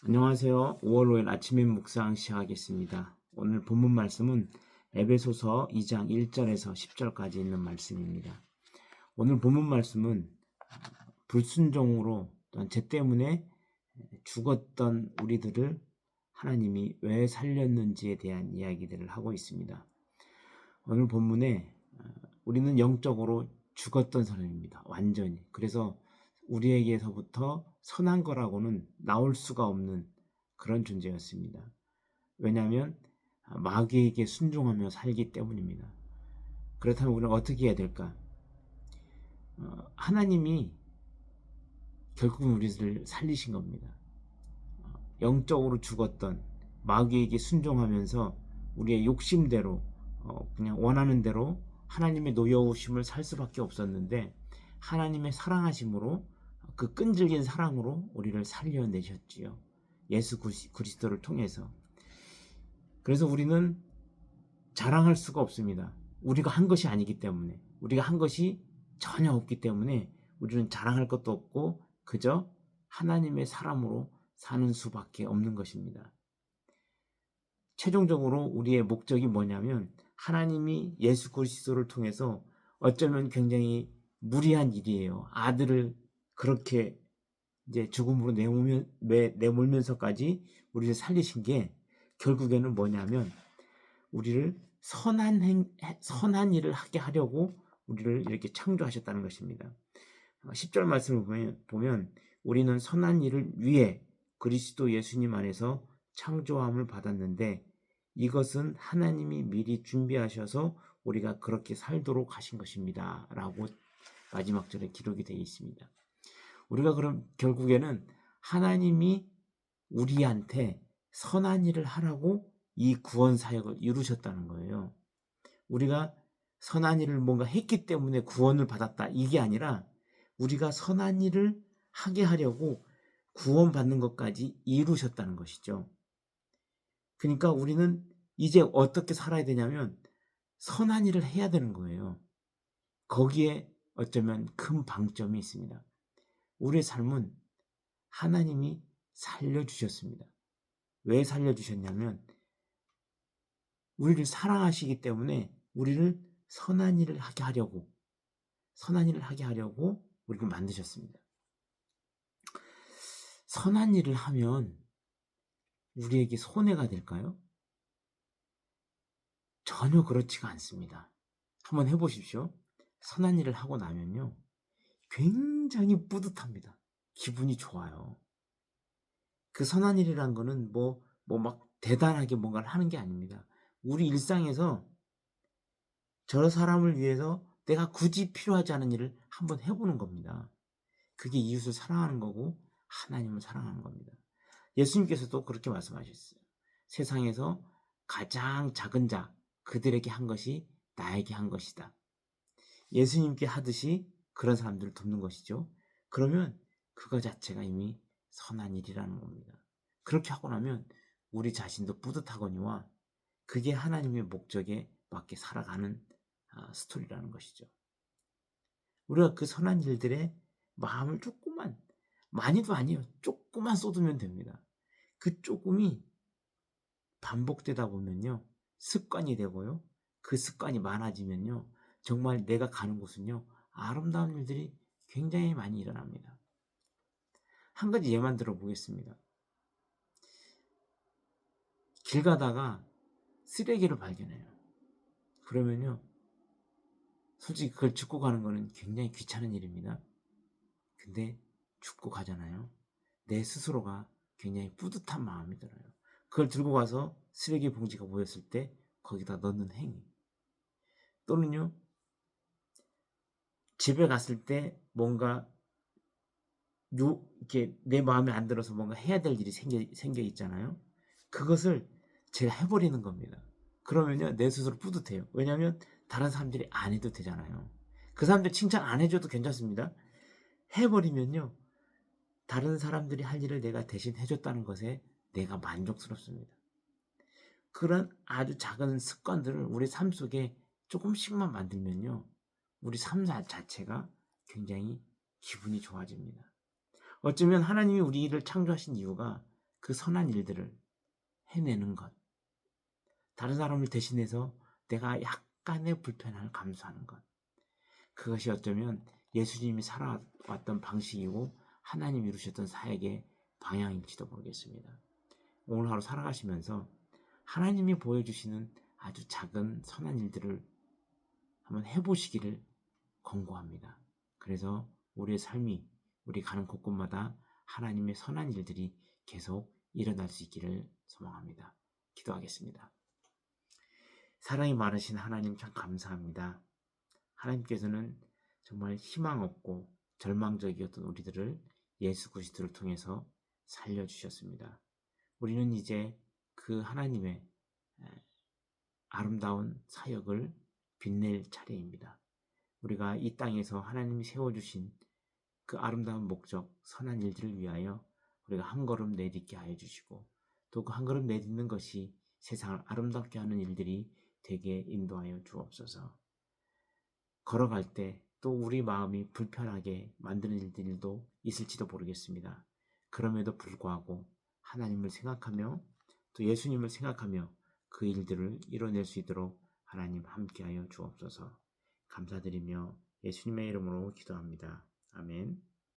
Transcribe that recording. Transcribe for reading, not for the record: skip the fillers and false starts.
안녕하세요. 5월 5일 아침의 묵상 시작하겠습니다. 오늘 본문 말씀은 에베소서 2장 1절에서 10절까지 있는 말씀입니다. 오늘 본문 말씀은 불순종으로 또한 죄 때문에 죽었던 우리들을 하나님이 왜 살렸는지에 대한 이야기들을 하고 있습니다. 오늘 본문에 우리는 영적으로 죽었던 사람입니다. 완전히. 그래서 우리에게서부터 선한 거라고는 나올 수가 없는 그런 존재였습니다. 왜냐하면 마귀에게 순종하며 살기 때문입니다. 그렇다면 우리는 어떻게 해야 될까? 하나님이 결국은 우리를 살리신 겁니다. 영적으로 죽었던 마귀에게 순종하면서 우리의 욕심대로 그냥 원하는 대로 하나님의 노여우심을 살 수밖에 없었는데 하나님의 사랑하심으로 그 끈질긴 사랑으로 우리를 살려내셨지요. 예수 그리스도를 통해서. 그래서 우리는 자랑할 수가 없습니다. 우리가 한 것이 아니기 때문에, 우리가 한 것이 전혀 없기 때문에 우리는 자랑할 것도 없고 그저 하나님의 사람으로 사는 수밖에 없는 것입니다. 최종적으로 우리의 목적이 뭐냐면 하나님이 예수 그리스도를 통해서 어쩌면 굉장히 무리한 일이에요. 아들을 그렇게 이제 죽음으로 내몰면서까지 우리를 살리신 게 결국에는 뭐냐면 우리를 선한 일을 하게 하려고 우리를 이렇게 창조하셨다는 것입니다. 10절 말씀을 보면 우리는 선한 일을 위해 그리스도 예수님 안에서 창조함을 받았는데 이것은 하나님이 미리 준비하셔서 우리가 그렇게 살도록 하신 것입니다. 라고 마지막 절에 기록이 되어 있습니다. 우리가 그럼 결국에는 하나님이 우리한테 선한 일을 하라고 이 구원 사역을 이루셨다는 거예요. 우리가 선한 일을 뭔가 했기 때문에 구원을 받았다. 이게 아니라 우리가 선한 일을 하게 하려고 구원받는 것까지 이루셨다는 것이죠. 그러니까 우리는 이제 어떻게 살아야 되냐면 선한 일을 해야 되는 거예요. 거기에 어쩌면 큰 방점이 있습니다. 우리의 삶은 하나님이 살려주셨습니다. 왜 살려주셨냐면 우리를 사랑하시기 때문에 우리를 선한 일을 하게 하려고 우리를 만드셨습니다. 선한 일을 하면 우리에게 손해가 될까요? 전혀 그렇지가 않습니다. 한번 해보십시오. 선한 일을 하고 나면요. 굉장히 뿌듯합니다. 기분이 좋아요. 그 선한 일이란 거는 막 대단하게 뭔가를 하는 게 아닙니다. 우리 일상에서 저 사람을 위해서 내가 굳이 필요하지 않은 일을 한번 해보는 겁니다. 그게 이웃을 사랑하는 거고 하나님을 사랑하는 겁니다. 예수님께서도 그렇게 말씀하셨어요. 세상에서 가장 작은 자 그들에게 한 것이 나에게 한 것이다. 예수님께 하듯이 그런 사람들을 돕는 것이죠. 그러면 그거 자체가 이미 선한 일이라는 겁니다. 그렇게 하고 나면 우리 자신도 뿌듯하거니와 그게 하나님의 목적에 맞게 살아가는 스토리라는 것이죠. 우리가 그 선한 일들에 마음을 조금만, 많이도 아니에요. 조금만 쏟으면 됩니다. 그 조금이 반복되다 보면요. 습관이 되고요. 그 습관이 많아지면요. 정말 내가 가는 곳은요. 아름다운 일들이 굉장히 많이 일어납니다. 한 가지 예만 들어보겠습니다. 길 가다가 쓰레기를 발견해요. 그러면요. 솔직히 그걸 줍고 가는 거는 굉장히 귀찮은 일입니다. 근데 줍고 가잖아요. 내 스스로가 굉장히 뿌듯한 마음이 들어요. 그걸 들고 가서 쓰레기 봉지가 보였을 때 거기다 넣는 행위. 또는요. 집에 갔을 때 뭔가 이렇게 내 마음에 안 들어서 뭔가 해야 될 일이 생겨 있잖아요. 그것을 제가 해버리는 겁니다. 그러면요, 내 스스로 뿌듯해요. 왜냐하면 다른 사람들이 안 해도 되잖아요. 그 사람들 칭찬 안 해줘도 괜찮습니다. 해버리면요, 다른 사람들이 할 일을 내가 대신 해줬다는 것에 내가 만족스럽습니다. 그런 아주 작은 습관들을 우리 삶 속에 조금씩만 만들면요, 우리 삶 자체가 굉장히 기분이 좋아집니다. 어쩌면 하나님이 우리를 창조하신 이유가 그 그 선한 일들을 해내는 것, 다른 사람을 대신해서 내가 약간의 불편함을 감수하는 것, 그것이 어쩌면 예수님이 살아왔던 방식이고 하나님이 이루셨던 사역의 방향일지도 모르겠습니다. 오늘 하루 살아가시면서 하나님이 보여주시는 아주 작은 선한 일들을 한번 해보시기를 권고합니다. 그래서 우리의 삶이, 우리 가는 곳곳마다 하나님의 선한 일들이 계속 일어날 수 있기를 소망합니다. 기도하겠습니다. 사랑이 많으신 하나님 참 감사합니다. 하나님께서는 정말 희망 없고 절망적이었던 우리들을 예수 그리스도를 통해서 살려주셨습니다. 우리는 이제 그 하나님의 아름다운 사역을 빛낼 차례입니다. 우리가 이 땅에서 하나님이 세워주신 그 아름다운 목적, 선한 일들을 위하여 우리가 한 걸음 내딛게 하여 주시고, 또 그 한 걸음 내딛는 것이 세상을 아름답게 하는 일들이 되게 인도하여 주옵소서. 걸어갈 때 또 우리 마음이 불편하게 만드는 일들도 있을지도 모르겠습니다. 그럼에도 불구하고 하나님을 생각하며 또 예수님을 생각하며 그 일들을 이뤄낼 수 있도록 하나님 함께하여 주옵소서. 감사드리며 예수님의 이름으로 기도합니다. 아멘.